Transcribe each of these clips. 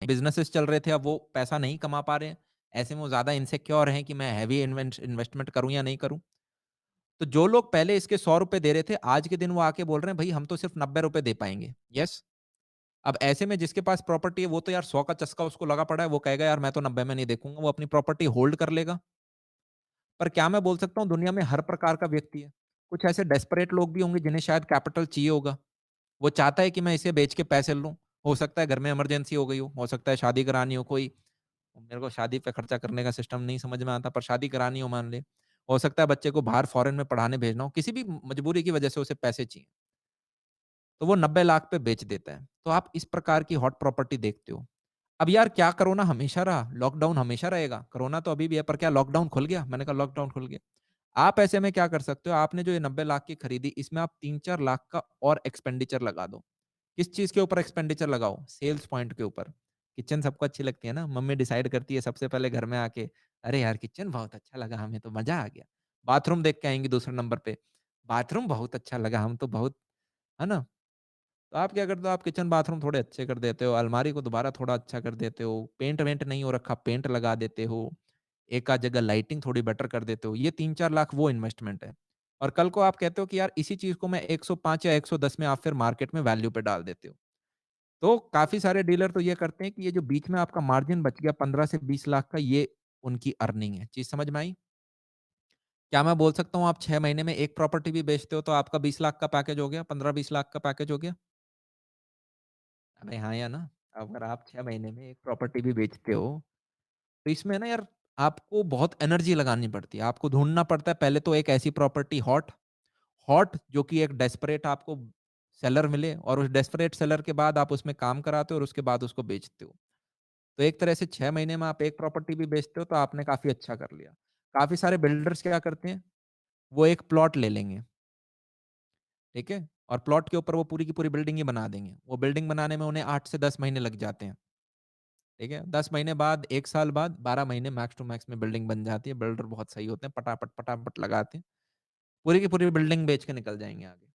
Businesses चल रहे थे, अब वो पैसा नहीं कमा पा रहे हैं। ऐसे में वो ज़्यादा इनसिक्योर हैं कि मैं हेवी इन्वेस्टमेंट करूँ या नहीं करूँ। तो जो लोग पहले इसके ₹100 दे रहे थे, आज के दिन वो आके बोल रहे हैं, "भई हम तो सिर्फ़ ₹90 दे पाएँगे।" यस। अब ऐसे में जिसके पास प्रॉपर्टी है, वो तो यार 100 का चस्का उसको लगा पड़ा है, वो कहेगा यार मैं तो 90 में नहीं देखूँगा, वो अपनी प्रॉपर्टी होल्ड कर लेगा। पर क्या मैं बोल सकता हूँ दुनिया में हर प्रकार का व्यक्ति है। कुछ ऐसे डेस्परेट लोग भी होंगे जिन्हें शायद कैपिटल चाहिए होगा। वो चाहता है कि मैं इसे बेच के पैसे लूँ। हो सकता है घर में इमरजेंसी हो गई हो सकता है शादी करानी हो कोई, मेरे को शादी पे खर्चा करने का सिस्टम नहीं समझ में आता, पर शादी करानी हो मान ले। हो सकता है बच्चे को बाहर फ़ॉरेन में पढ़ाने भेजना हो, किसी भी मजबूरी की वजह से उसे पैसे चाहिए। तो वो 90 लाख पे बेच देता है। तो आप इस प्रकार की हॉट प्रॉपर्टी देखते हो। अब यार क्या कोरोना हमेशा रहा? लॉकडाउन हमेशा रहेगा? कोरोना तो अभी भी है, पर क्या लॉकडाउन खुल गया? मैंने कहा लॉकडाउन खुल गया। आप ऐसे में क्या कर सकते हो? आपने जो ये 90 लाख की खरीदी, इसमें आप 3-4 लाख का और एक्सपेंडिचर लगा दो। किस चीज़ के ऊपर एक्सपेंडिचर लगाओ? सेल्स पॉइंट के ऊपर। किचन सबको अच्छी लगती है ना? मम्मी डिसाइड करती है सबसे पहले घर में आके, "अरे यार! किचन बहुत अच्छा लगा हमें तो मज़ा आ गया।" बाथरूम देख के आएँगी दूसरे नंबर पे, "बाथरूम बहुत अच्छा लगा, हम तो बहुत" है ना? तो आप क्या करते हो, आप किचन बाथरूम थोड़े अच्छे कर देते हो, अलमारी को दोबारा थोड़ा अच्छा कर देते हो, पेंट-वेंट नहीं हो रखा, पेंट लगा देते हो, एक आध जगह लाइटिंग थोड़ी बेटर कर देते हो। ये 3-4 लाख वो इन्वेस्टमेंट है। और कल को आप कहते हो कि यार इसी चीज़ को मैं 105 या 110 में आप फिर मार्केट में वैल्यू पे डाल देते हो। तो काफ़ी सारे डीलर तो ये करते हैं कि ये जो बीच में आपका मार्जिन बच गया 15 से 20 लाख का, ये उनकी अर्निंग है। चीज़ समझ में आई? क्या मैं बोल सकता हूँ आप 6 महीने में 1 प्रॉपर्टी भी बेचते हो तो आपका 20 लाख का पैकेज हो गया, 15-20 लाख का पैकेज हो गया? अबे हाँ या ना? अगर आप 6 महीने में 1 प्रॉपर्टी भी बेचते हो, तो इसमें ना यार आपको बहुत एनर्जी लगानी पड़ती है। आपको ढूँढना पड़ता है पहले तो एक ऐसी प्रॉपर्टी हॉट हॉट जो कि एक डेस्परेट आपको सेलर मिले और उस डेस्परेट सेलर के बाद आप उसमें काम कराते हो और उसके बाद उसको बेचते हो। तो एक तरह से 6 महीने में आप 1 प्रॉपर्टी भी बेचते हो तो आपने काफ़ी अच्छा कर लिया। काफ़ी सारे बिल्डर्स क्या करते हैं, वो एक प्लॉट ले लेंगे, ठीक है? और प्लॉट के ऊपर वो पूरी की पूरी बिल्डिंग ही बना देंगे। वो बिल्डिंग बनाने में उन्हें 8 से 10 महीने लग जाते हैं। ठीक है? 10 महीने बाद, 1 साल बाद, 12 महीने मैक्स टू मैक्स में बिल्डिंग बन जाती है। बिल्डर बहुत सही होते हैं, पटापट, पटापट लगाते हैं। पूरी की पूरी बिल्डिंग बेच के निकल जाएँगे आगे।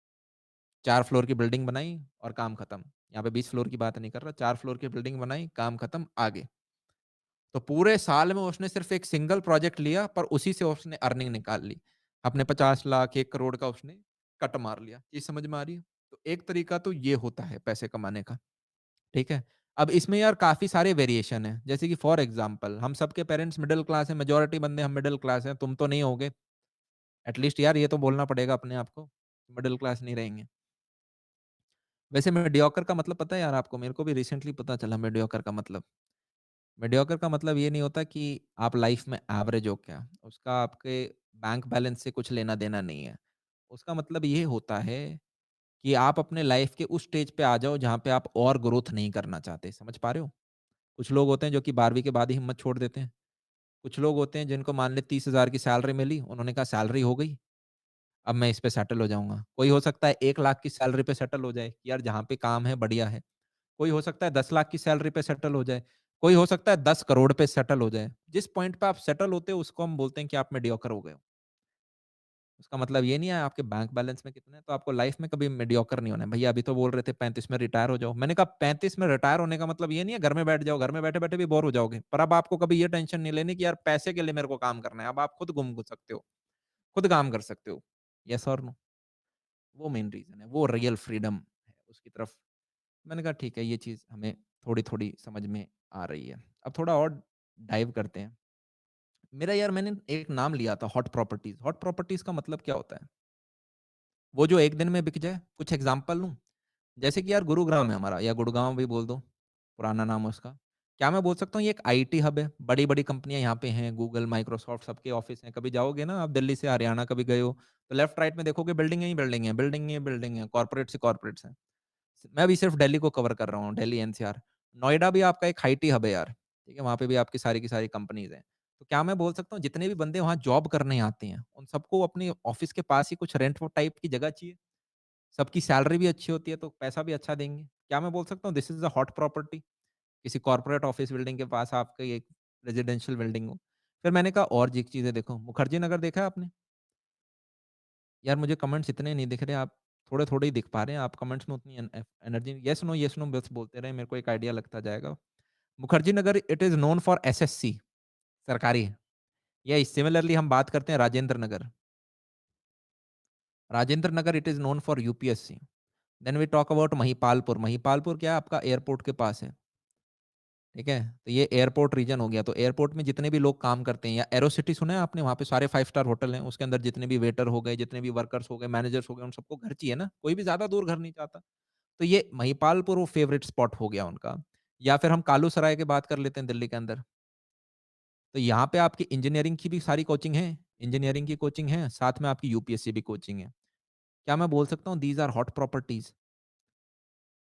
4 फ्लोर की बिल्डिंग बनाई और काम खत्म। यहाँ पे 20 फ्लोर की बात नहीं कर रहा, 4 फ्लोर की बिल्डिंग बनाई, काम खत्म, आगे। तो पूरे साल में उसने सिर्फ़ एक सिंगल प्रोजेक्ट लिया, पर उसी से उसने अर्निंग निकाल ली। अपने 50 लाख, 1 करोड़ का उसने कट मार लिया। चीज़ समझ में आ रही है? तो एक तरीका तो ये होता है पैसे कमाने का। ठीक है? अब इसमें यार काफ़ी सारे वेरिएशन हैं, जैसे कि फॉर एग्ज़ाम्पल हम सबके पेरेंट्स मिडल क्लास हैं, मेजॉरिटी बंदे हम मिडल क्लास हैं, तुम तो नहीं होगे। एट लीस्ट यार ये तो बोलना पड़ेगा अपने आप को, मिडल क्लास नहीं रहेंगे। वैसे मीडियोकर का मतलब पता है यार आपको? मेरे को भी रिसेंटली पता चला मीडियोकर का मतलब। मीडियोकर का मतलब ये नहीं होता कि आप लाइफ़ में एवरेज हो क्या, उसका आपके बैंक बैलेंस से कुछ लेना-देना नहीं है। उसका मतलब ये होता है कि आप अपने लाइफ़ के उस स्टेज पे आ जाओ जहाँ पे आप और ग्रोथ नहीं करना चाहते, समझ पा रहे हो? कुछ लोग होते हैं जो कि 12वीं के बाद ही हिम्मत छोड़ देते हैं। कुछ लोग होते हैं जिनको मान लें 30,000 की सैलरी मिली, उन्होंने कहा सैलरी हो गई, अब मैं इस पे सेटल हो जाऊँगा। कोई हो सकता है 1 लाख की सैलरी पे सेटल हो जाए, कि यार जहाँ पे काम है बढ़िया है। कोई हो सकता है 10 लाख की सैलरी पे सेटल हो जाए। कोई हो सकता है 10 करोड़ पे सेटल हो जाए। जिस पॉइंट पे आप सेटल होते हो उसको हम बोलते हैं कि आप मीडियोकर हो गए हो। उसका मतलब ये नहीं है आपके बैंक बैलेंस में कितना है, तो आपको लाइफ में कभी मीडियोकर नहीं होना है। भैया अभी तो बोल रहे थे 35 में रिटायर हो जाओ। मैंने कहा 35 में रिटायर होने का मतलब ये नहीं है घर में बैठ जाओ, घर में बैठे-बैठे भी बोर हो जाओगे। पर अब आपको कभी ये टेंशन नहीं लेनी कि यार पैसे के लिए मेरे को काम करना है। अब आप खुद घूम सकते हो, खुद काम कर सकते हो। येस और नो? वो मेन रीज़न है, वो रियल फ्रीडम है उसकी तरफ। मैंने कहा ठीक है, ये चीज़ हमें थोड़ी-थोड़ी समझ में आ रही है। अब थोड़ा और डाइव करते हैं। मेरा यार मैंने एक नाम लिया था हॉट प्रॉपर्टीज़। हॉट प्रॉपर्टीज़ का मतलब क्या होता है? वो जो एक दिन में बिक जाए। कुछ एग्ज़ाम्पल लूँ? जैसे कि यार गुरुग्राम है हमारा या गुड़गाँव भी बोल दो, पुराना नाम है उसका। क्या मैं बोल सकता हूँ ये एक आईटी हब है, बड़ी-बड़ी कंपनियाँ यहाँ पे हैं, गूगल, माइक्रोसॉफ्ट सबके ऑफ़िस हैं। कभी जाओगे ना आप दिल्ली से हरियाणा कभी गए हो, तो लेफ्ट राइट में देखोगे बिल्डिंग ही बिल्डिंग है, बिल्डिंग ही बिल्डिंग है, कॉर्पोरेट्स ही कॉर्पोरेट्स हैं। मैं अभी सिर्फ दिल्ली को कवर कर रहा हूँ, दिल्ली एनसीआर। नोएडा भी आपका एक आईटी हब है यार, ठीक है? वहाँ पे भी आपकी सारी की सारी कंपनीज़ हैं। तो क्या मैं बोल सकता हूँ जितने भी बंदे वहाँ जॉब करने आते हैं, उन सबको अपने ऑफ़िस के पास ही कुछ रेंट वो टाइप की जगह चाहिए। सबकी सैलरी भी अच्छी होती है, तो पैसा भी अच्छा देंगे। क्या मैं बोल सकता हूँ this is a hot property? किसी कॉर्पोरेट ऑफ़िस बिल्डिंग के पास आपकी एक रेज़िडेंशियल बिल्डिंग हो। फिर मैंने कहा और जी चीज़ें देखो, मुखर्जी नगर देखा है आपने? यार मुझे कमेंट्स इतने नहीं दिख रहे, आप थोड़े-थोड़े ही दिख पा रहे हैं, आप कमेंट्स में उतनी एनर्जी येस, नो बस बोलते रहें, मेरे को एक आइडिया लगता जाएगा। Mukherjee Nagar it is known for SSC सरकारी है। या सिमिलरली हम बात करते हैं Rajendra Nagar. Rajendra Nagar it is known for UPSC. Then we talk about Mahipalpur. Mahipalpur क्या है आपका एयरपोर्ट के पास है, ठीक है? तो ये एयरपोर्ट रीजन हो गया, तो एयरपोर्ट में जितने भी लोग काम करते हैं या एरो सिटी सुना है आपने? वहाँ पे सारे 5 स्टार होटल हैं, उसके अंदर जितने भी वेटर हो गए, जितने भी वर्कर्स हो गए, मैनेजर्स हो गए, उन सबको घर चाहिए ना, कोई भी ज़्यादा दूर घर नहीं चाहता। तो ये महिपालपुर वो फेवरेट स्पॉट हो गया उनका। या फिर हम कालू सराय की बात कर लेते हैं दिल्ली के अंदर। तो यहाँ पे आपकी इंजीनियरिंग की भी सारी कोचिंग है, इंजीनियरिंग की कोचिंग है, साथ में आपकी यूपीएससी भी कोचिंग है। क्या मैं बोल सकता हूँ दीज़ आर हॉट प्रॉपर्टीज़?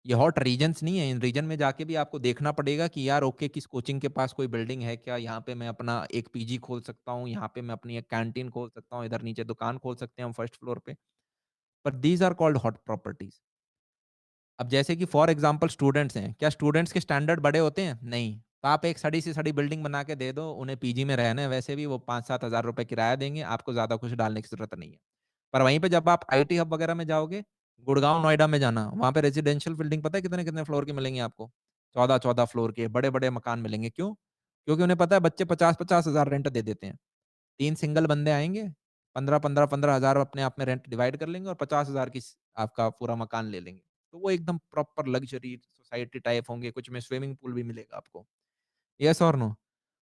ये हॉट रीजन्स नहीं है, इन रीजन में जाके भी आपको देखना पड़ेगा कि यार ओके किस कोचिंग के पास कोई बिल्डिंग है क्या? यहाँ पे मैं अपना एक पीजी खोल सकता हूँ, यहाँ पे मैं अपनी एक कैंटीन खोल सकता हूँ, इधर नीचे दुकान खोल सकते हैं हम फर्स्ट फ्लोर पे। पर these are called hot properties. अब जैसे कि फॉर एग्ज़ाम्पल स्टूडेंट्स हैं, क्या स्टूडेंट्स के स्टैंडर्ड बड़े होते हैं? नहीं। तो आप एक सड़ी से सड़ी बिल्डिंग बना के दे दो, उन्हें पीजी में रहना है वैसे भी वो 5-7 हज़ार रुपए किराया देंगे, आपको ज़्यादा कुछ डालने की ज़रूरत नहीं है। पर वहीं पे जब आप आईटी हब वगैरह में जाओगे, गुड़गाँव, नोएडा में जाना, वहाँ पे रेज़िडेंशियल बिल्डिंग पता है कितने-कितने फ्लोर की मिलेंगी आपको? 14-14 फ्लोर के बड़े-बड़े मकान मिलेंगे, क्यों? क्योंकि उन्हें पता है बच्चे 50-50 हज़ार रेंट दे देते हैं। 3 सिंगल बंदे आएँगे, 15-15 हज़ार अपने आप में रेंट डिवाइड कर लेंगे और 50,000 की स आपका पूरा मकान ले लेंगे। तो वो एकदम प्रॉपर लग्ज़री सोसाइटी टाइप होंगे, कुछ में स्विमिंग पूल भी मिलेगा आपको। येस और नो?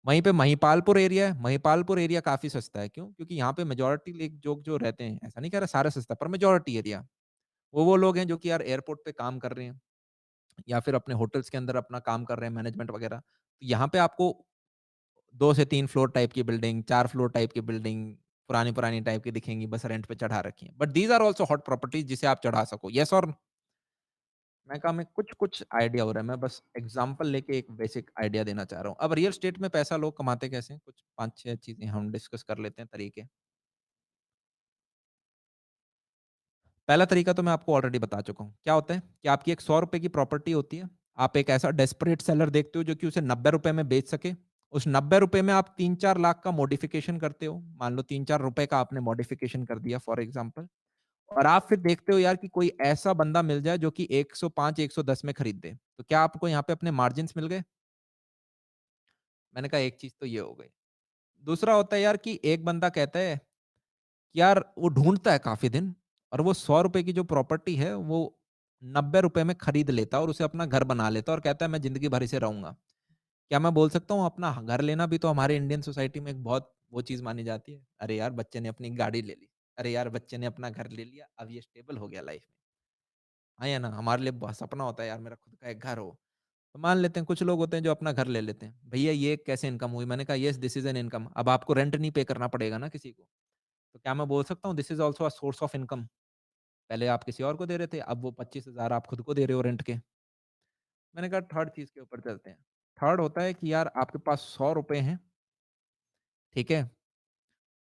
वहीं पे महिपालपुर एरिया है, महिपालपुर एरिया काफ़ी सस्ता है, क्यों? क्योंकि यहाँ पे मेजॉरिटी लोग जो जो रहते हैं, ऐसा नहीं कह रहा सारा सस्ता है, पर मेजॉरिटी एरिया, वो लोग हैं जो कि यार एयरपोर्ट पे काम कर रहे हैं या फिर अपने होटल्स के अंदर अपना काम कर रहे हैं मैनेजमेंट वगैरह। तो यहाँ पे आपको 2 से 3 फ्लोर टाइप की बिल्डिंग, 4 फ्लोर टाइप की बिल्डिंग, पुरानी-पुरानी टाइप की दिखेंगी, बस रेंट पे चढ़ा रखी हैं। But these are also hot properties जिसे आप चढ़ा सको। येस और मैं कहा मैं कुछ-कुछ आइडिया हो रहा है, मैं बस एग्ज़ाम्पल लेके एक बेसिक आइडिया देना चाह रहा हूँ। अब रियल एस्टेट में पैसा लोग कमाते कैसे हैं? कुछ 5-6 चीज़ें हम डिस्कस कर लेते हैं तरीके। पहला तरीका तो मैं आपको ऑलरेडी बता चुका हूँ। क्या होता है कि आपकी एक ₹100 की प्रॉपर्टी होती है। आप एक ऐसा डेस्परेट सेलर देखते हो जो कि उसे ₹90 में बेच सके। उस ₹90 में आप 3-4 लाख का मॉडिफ़िकेशन करते हो। मान लो ₹3-4 का आपने मॉडिफ़िकेशन कर दिया फॉर एग्ज़ाम्पल, और आप फिर देखते हो यार कि कोई ऐसा बंदा मिल जाए जो कि 105-110 में खरीद दे। तो क्या आपको यहाँ पे अपने मार्जिन्स मिल गए? मैंने कहा एक चीज़ तो ये हो गई। दूसरा होता है यार कि एक बंदा कहता है यार वो ढूँढता है काफ़ी दिन और वो ₹100 की जो प्रॉपर्टी है वो ₹90 में खरीद लेता है और उसे अपना घर बना लेता है और कहता है मैं ज़िंदगी भर इसे रहूँगा। क्या मैं बोल सकता हूँ अपना घर लेना भी तो हमारे इंडियन सोसाइटी में एक बहुत वो चीज़ मानी जाती है। अरे यार बच्चे ने अपनी गाड़ी ले ली। अरे यार बच्चे ने अपना घर ले लिया, अब ये स्टेबल हो गया लाइफ़ में। हाँ या ना? हमारे लिए बहुत सपना होता है यार मेरा खुद का एक घर हो। तो मान लेते हैं कुछ लोग होते हैं जो अपना घर ले लेते हैं। भैया ये कैसे इनकम हुई? मैंने कहा yes this is an income. अब आपको रेंट नहीं पे करना पड़ेगा ना किसी को। तो क्या मैं बोल सकता हूँ this is also a source of income? पहले आप किसी और को दे रहे थे, अब वो 25,000 आप खुद को दे रहे हो रेंट के। मैंने कहा थर्ड चीज़ के ऊपर चलते हैं। थर्ड होता है कि यार आपके पास ₹100 हैं, ठीक है?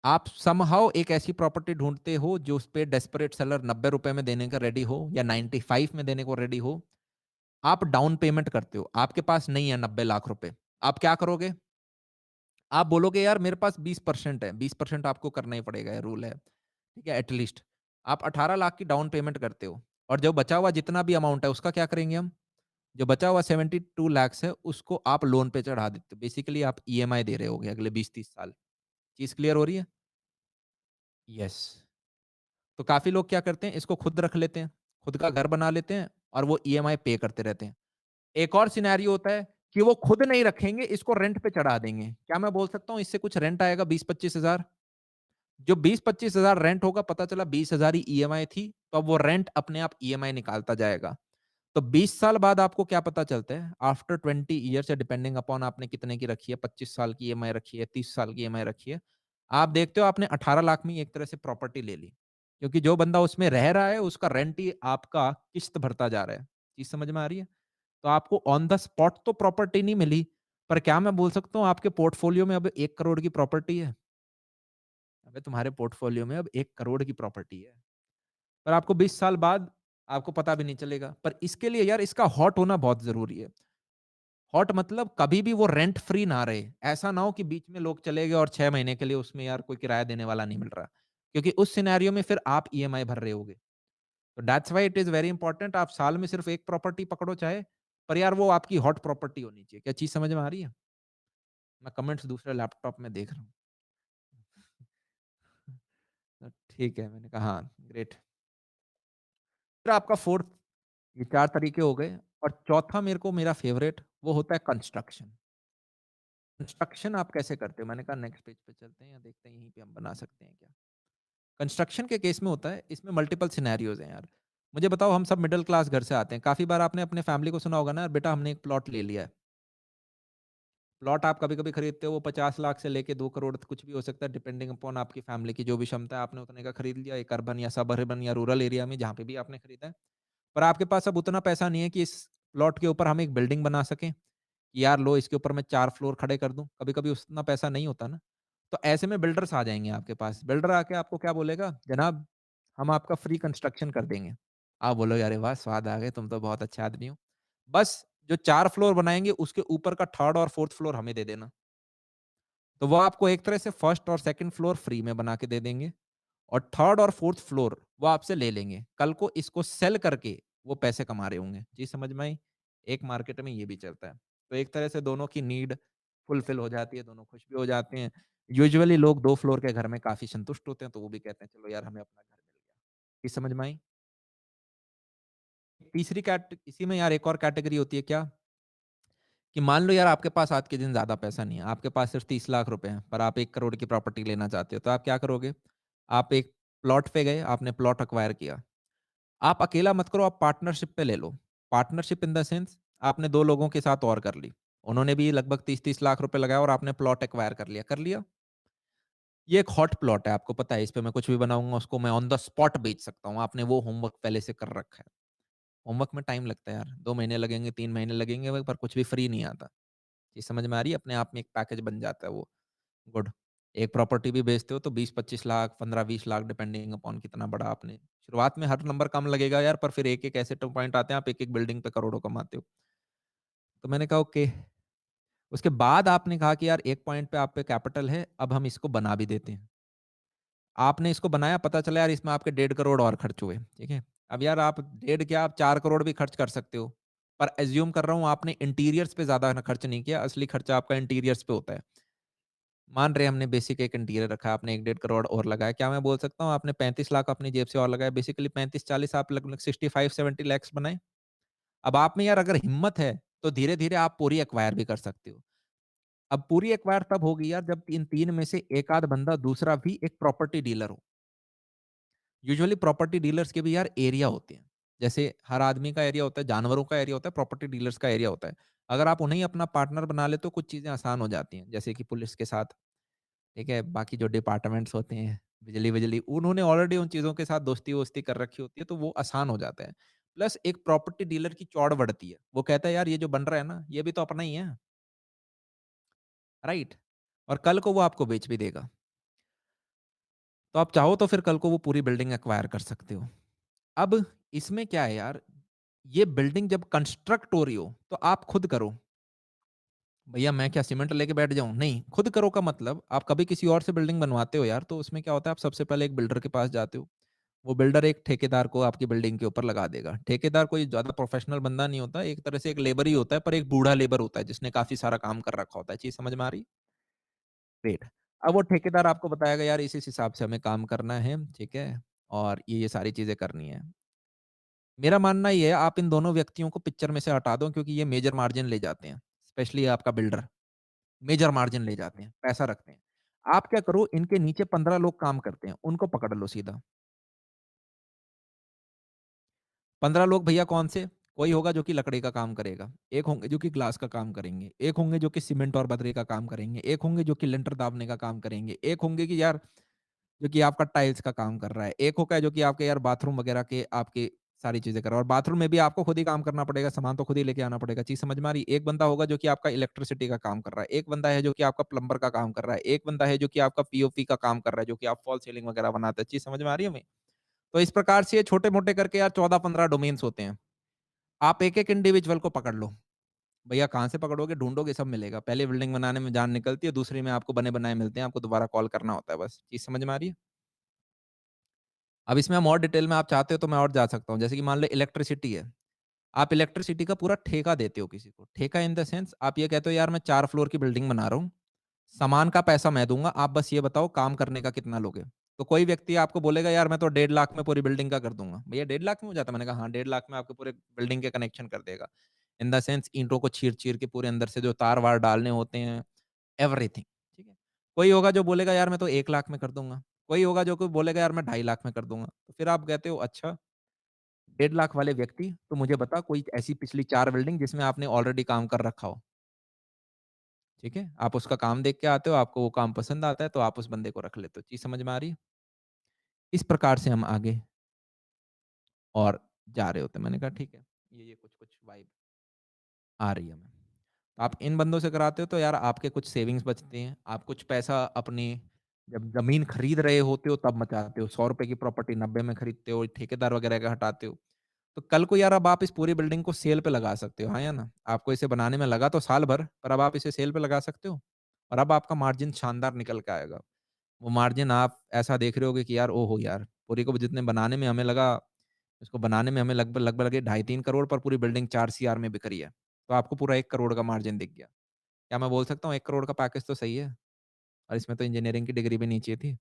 आप समहाउ एक ऐसी प्रॉपर्टी ढूँढते हो जो उसपे डेस्परेट सेलर ₹90 में देने का रेडी हो या 95 में देने को रेडी हो। आप डाउन पेमेंट करते हो, आपके पास नहीं है 90 लाख रुपए। आप क्या करोगे? आप बोलोगे यार मेरे पास 20% है, 20% आपको करना ही पड़ेगा, ये रूल है, ठीक है? At least. आप 18 लाख की डाउन पेमेंट करते हो और जो बचा हुआ जितना भी अमाउंट है उसका क्या करेंगे हम? जो बचा हुआ 72 लैक्स है, उसको आप लोन पे चढ़ा देते हो। बेसिकली आप ईएमआई दे रहे होगे अगले 20-30 साल। चीज़ क्लियर हो रही है? यस। तो काफ़ी लोग क्या करते हैं, इसको खुद रख लेते हैं, खुद का घर बना लेते हैं और वो ईएमआई पे करते रहते हैं। एक और सिनेरियो होता है कि वो खुद नहीं रखेंगे, इसको रेंट पे चढ़ा देंगे। क्या मैं बोल सकता हूँ इससे कुछ रेंट आएगा 20-25 हज़ार? जो 20-25 हज़ार रेंट होगा, पता चला 20 हज़ार ही ईएमआई थी, तो अब वो रेंट अपने आप ईएमआई निकालता जाएगा। तो 20 साल बाद आपको क्या पता चलता है, आफ्टर 20 ईयर्स या डिपेंडिंग अपॉन आपने कितने की रखी है, 25 साल की ईएमआई रखी है, 30 साल की ईएमआई रखी है। आप देखते हो आपने 18 लाख में ही एक तरह से प्रॉपर्टी ले ली। क्योंकि जो बंदा उसमें रह रहा है, उसका रेंट ही आपका किश्त भरता जा रहा है। चीज़ समझ में आ रही है? तो आपको ऑन द स्पॉट तो प्रॉपर्टी नहीं मिली, पर क्या मैं बोल सकता हूँ आपके पोर्टफोलियो में अब 1 करोड़ की प्रॉपर्टी है? अबे तुम्हारे पोर्टफोलियो में अब 1 करोड़ की प्रॉपर्टी है। पर आपको 20 साल बाद आपको पता भी नहीं चलेगा। पर इसके लिए यार इसका हॉट होना बहुत ज़रूरी है। हॉट मतलब कभी भी वो रेंट फ्री ना रहे। ऐसा ना हो कि बीच में लोग चले गए और 6 महीने के लिए उसमें यार कोई किराया देने वाला नहीं मिल रहा। क्योंकि उस सिनेरियो में फिर आप ईएमआई भर रहे होगे। तो that's why it is very important आप साल में सिर्फ 1 प्रॉपर्टी पकड़ो चाहे पर यार वो आपकी हॉट प्रॉपर्टी होनी चाहिए। क्या चीज़ समझ में आ रही है? मैं कमेंट्स दूसरे लैपटॉप में देख रहा हूँ। ठीक है, मैंने कहा हाँ, ग्रेट। फिर आपका 4th, ये 4 तरीके हो गए और चौथा मेरे को मेरा फ़ेवरेट वो होता है कंस्ट्रक्शन। कंस्ट्रक्शन आप कैसे करते हो? मैंने कहा नेक्स्ट पेज पे चलते हैं या देखते हैं यहीं पे हम बना सकते हैं क्या? कंस्ट्रक्शन के केस में होता है, इसमें मल्टीपल सिनेरियोज़ हैं यार। मुझे बताओ हम सब मिडल क्लास घर से आते हैं। काफ़ी बार आपने अपने फैमिली को सुना होगा ना, बेटा हमने एक प्लॉट ले लिया है। प्लॉट आप कभी-कभी खरीदते हो वो 50 लाख से लेके 2 करोड़ कुछ भी हो सकता है डिपेंडिंग अपॉन आपकी फैमिली की जो भी क्षमता है, आपने उतने का खरीद लिया एक अर्बन या सब अर्बन या रूरल एरिया में जहाँ पे भी आपने खरीदा है। पर आपके पास अब उतना पैसा नहीं है कि इस प्लॉट के ऊपर हम एक बिल्डिंग बना सकें, कि यार लो इसके ऊपर मैं 4 फ्लोर खड़े कर दूँ। कभी-कभी उतना पैसा नहीं होता ना। तो ऐसे में बिल्डर्स आ जाएँगे आपके पास। बिल्डर आके आपको क्या बोलेगा, जनाब हम आपका फ्री कंस्ट्रक्शन कर देंगे। आप बोलोगे अरे वाह! स्वाद आ गए, तुम तो बहुत अच्छे आदमी हो। बस जो 4 फ्लोर बनाएँगे उसके ऊपर का 3rd और 4th फ्लोर हमें दे देना। तो वो आपको एक तरह से 1st और 2nd फ्लोर फ्री में बना के दे देंगे और 3rd और 4th फ्लोर वो आपसे ले लेंगे। कल को इसको सेल करके वो पैसे कमा रहे होंगे। चीज़ समझ में आई? एक मार्केट में ये भी चलता है। तो एक तरह से दोनों की नीड फुलफिल हो जाती है, दोनों खुश भी हो जाते हैं। यूजुअली लोग 2 फ्लोर के घर में काफ़ी संतुष्ट होते हैं, तो वो भी कहते हैं चलो यार हमें अपना घर मिल गया। चीज़ समझ में आई? तीसरी कैट इसी में यार एक और कैटेगरी होती है क्या? कि मान लो यार आपके पास आज के दिन ज़्यादा पैसा नहीं है, आपके पास सिर्फ़ 30 लाख रुपए हैं, पर आप 1 करोड़ की प्रॉपर्टी लेना चाहते हो, तो आप क्या करोगे? आप एक प्लॉट पे गए, आपने प्लॉट एक्वायर किया। आप अकेला मत करो, आप पार्टनरशिप पे ले लो। पार्टनरशिप इन द सेंस आपने 2 लोगों के साथ और कर ली। उन्होंने भी लगभग 30-30 लाख रुपए लगाया और आपने प्लॉट एक्वायर कर लिया। कर लिया? ये एक हॉट प्लॉट है, आपको पता है इस पे मैं कुछ भी बनाऊँगा उसको मैं ऑन द स्पॉट बेच सकता हूँ। आपने वो होमवर्क पहले से कर रखा है। होमवर्क में टाइम लगता है यार, 2 महीने लगेंगे, 3 महीने लगेंगे पर कुछ भी फ्री नहीं आता। ये समझ में आ रही है? अपने आप में एक पैकेज बन जाता है वो, गुड। एक प्रॉपर्टी भी बेचते हो तो 20-25 लाख, 15-20 लाख डिपेंडिंग अपॉन कितना बड़ा आपने शुरुआत में हर नंबर कम लगेगा यार, पर फिर एक-एक ऐसे ट पॉइंट आते हैं, आप एक-एक बिल्डिंग पे करोड़ों कमाते हो। तो मैंने कहा ओके। उसके बाद आपने कहा कि यार एक पॉइंट पे आप पे कैपिटल है, अब हम इसको बना भी देते हैं। आपने इसको बनाया, पता चला यार इसमें आपके 1.5 करोड़ और खर्च हुए, ठीक है? अब यार आप डेढ़ क्या आप 4 करोड़ भी खर्च कर सकते हो। पर अज़्यूम कर रहा हूँ आपने इंटीरियर्स पे ज़्यादा ना खर्च नहीं किया, असली खर्चा आपका इंटीरियर्स पे होता है। मान रहे हमने बेसिक एक इंटीरियर रखा, आपने 1 डेढ़ करोड़ और लगाया। क्या मैं बोल सकता हूँ आपने 35 लाख अपनी जेब से और लगाए, बेसिकली 35-40 आप लगभग 65-70 लैक्स बनाए। अब आप में यार अगर हिम्मत है, तो धीरे-धीरे आप पूरी एक्वायर भी कर सकते हो। अब पूरी एक्वायर तब होगी यार जब इन 3 में से एक आध बंदा दूसरा भी एक प्रॉपर्टी डीलर हो। यूजुअली प्रॉपर्टी डीलर्स के भी यार एरिया होते हैं। जैसे हर आदमी का एरिया होता है, जानवरों का एरिया होता है, प्रॉपर्टी डीलर्स का एरिया होता है। अगर आप उन्हें ही अपना पार्टनर बना लेते हो, कुछ चीज़ें आसान हो जाती हैं। जैसे कि पुलिस के साथ, ठीक है? बाकी जो डिपार्टमेंट्स होते हैं, बिजली-विजली, उन्होंने ऑलरेडी उन चीज़ों के साथ दोस्ती-वोस्ती कर रखी होती है, तो वो आसान हो जाता है। प्लस एक प्रॉपर्टी डीलर की चौड़ बढ़ती है। वो कहता है, "यार, ये जो बन रहा है ना, ये भी तो अपना ही है।" राइट? और कल को वो आपको बेच भी देगा। तो आप चाहो तो फिर कल को वो पूरी बिल्डिंग एक्वायर कर सकते हो। अब इसमें क्या है यार, ये बिल्डिंग जब कंस्ट्रक्ट हो रही हो, तो आप खुद करो। भैया मैं क्या सीमेंट लेके बैठ जाऊँ? नहीं, खुद करो का मतलब आप कभी किसी और से बिल्डिंग बनवाते हो यार, तो उसमें क्या होता है आप सबसे पहले एक बिल्डर के पास जाते हो। वो बिल्डर एक ठेकेदार को आपकी बिल्डिंग के ऊपर लगा देगा। ठेकेदार कोई ज़्यादा प्रोफेशनल बंदा नहीं होता, एक तरह से एक लेबर ही होता है, पर एक बूढ़ा लेबर होता है जिसने काफ़ी सारा काम कर रखा होता है। चीज़ समझ में आ रही है? ग्रेट। अब वो ठेकेदार आपको बताएगा यार इस हिसाब से हमें काम करना है, ठीक है? और ये सारी चीज़ें करनी है। मेरा मानना ये है आप इन दोनों व्यक्तियों को पिक्चर में से हटा दो क्योंकि ये मेजर मार्जिन ले जाते हैं। स्पेशली आपका बिल्डर, मेजर मार्जिन ले जाते हैं, पैसा रखते हैं। आप क्या करो इनके नीचे 15 लोग काम करते हैं, उनको पकड़ लो सीधा। 15 लोग भैया कौन से? कोई होगा जो कि लकड़ी का काम करेगा, एक होंगे जो कि ग्लास का काम करेंगे, एक होंगे जो कि सीमेंट और बजरी का काम करेंगे, एक होंगे जो कि लिंटर दाबने का काम करेंगे, एक होंगे कि यार जो कि आपका टाइल्स का काम कर रहा है, एक होगा जो कि आपके यार बाथरूम वगैरह के आपकी सारी चीज़ें कर रहा है और बाथरूम में भी आपको खुद ही काम करना पड़ेगा, सामान तो खुद ही लेके आना पड़ेगा, चीज़ समझ में आ रही है? एक बंदा होगा जो कि आपका इलेक्ट्रिसिटी का काम कर रहा है, एक बंदा है जो कि आपका प्लम्बर का काम कर रहा है, एक बंदा है जो कि आपका पीओपी का काम कर रहा है, जो कि आप फॉल सीलिंग वगैरह बनाते हैं, चीज़ समझ में आ रही है हमें? तो इस प्रकार से ये छोटे-मोटे करके यार 14-15 डोमेन्स होते हैं। आप एक-एक इंडिविजुअल को पकड़ लो। भैया कहाँ से पकड़ोगे? ढूँढोगे सब मिलेगा। पहले बिल्डिंग बनाने में जान निकलती है, दूसरी में आपको बने-बनाए मिलते हैं, आपको दोबारा कॉल करना होता है बस। चीज़ समझ में आ रही है? अब इसमें हम और डिटेल में आप चाहते हो तो मैं और जा सकता हूँ। जैसे कि मान लो इलेक्ट्रिसिटी है। आप इलेक्ट्रिसिटी का पूरा ठेका देते हो किसी को। ठेका इन द सेंस आप ये कहते हो यार मैं 4 फ्लोर की बिल्डिंग बना रहा हूँ, सामान का पैसा मैं दूँगा, आप बस ये बताओ काम करने का कितना लोगे? तो कोई व्यक्ति आपको बोलेगा यार मैं तो 1.5 लाख में पूरी बिल्डिंग का कर दूँगा। भैया 1.5 लाख में हो जाता है? मैंने कहा हाँ, 1.5 लाख में आपके पूरे बिल्डिंग के कनेक्शन कर देगा। इन द सेंस ईंटों को चीर-चीर के पूरे अंदर से जो तार-वार डालने होते हैं, एवरीथिंग, ठीक है? कोई होगा जो बोलेगा यार मैं तो 1 लाख में कर दूँगा। कोई होगा जो कोई बोलेगा यार मैं 2.5 लाख में कर दूँगा। तो फिर आप कहते हो अच्छा 1.5 लाख वाले व्यक्ति, तो मुझे बता कोई ऐसी पिछली 4 बिल्डिंग जिसमें आपने ऑलरेडी काम कर रखा हो, ठीक है? आप उसका काम देख के आते हो, आपको वो काम पसंद आता है, तो आप उस बंदे को रख लेते हो। चीज़ समझ में आ रही है? इस प्रकार से हम आगे और जा रहे होते हैं। मैंने कहा ठीक है, ये कुछ-कुछ वाइब आ रही है हमें। तो आप इन बंदों से कराते हो तो यार आपके कुछ सेविंग्स बचते हैं। आप कुछ पैसा अपनी जब ज़मीन खरीद रहे होते हो तब बचाते हो। ₹100 की प्रॉपर्टी 90 में खरीदते हो, ठेकेदार वगैरह का हटाते हो। तो कल को यार अब आप इस पूरी बिल्डिंग को सेल पे लगा सकते हो, हाँ या ना? आपको इसे बनाने में लगा तो साल भर, पर अब आप इसे सेल पे लगा सकते हो और अब आपका मार्जिन शानदार निकल के आएगा। वो मार्जिन आप ऐसा देख रहे होगे कि यार ओहो यार! पूरी को जितने बनाने में हमें लगा, इसको बनाने में हमें लगभग लगे ढाई 3 करोड़ पर पूरी बिल्डिंग 4 सीआर में बिक रही है। तो आपको पूरा 1 करोड़ का मार्जिन दिख गया। क्या मैं बोल सकता हूँ 1 करोड़ का पैकेज तो सही है? और इसमें तो इंजीनियरिंग की डिग्री भी नहीं चाहिए थी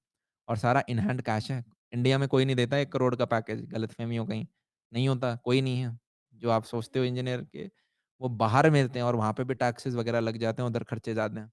और सारा इन हैंड कैश है। इंडिया में कोई नहीं देता 1 करोड़ का पैकेज, गलतफ़हमी हो कहीं। नहीं होता, कोई नहीं है। जो आप सोचते हो इंजीनियर के, वो बाहर मिलते हैं और वहाँ पे भी टैक्सेस वगैरह लग जाते हैं, उधर खर्चे ज़्यादा हैं।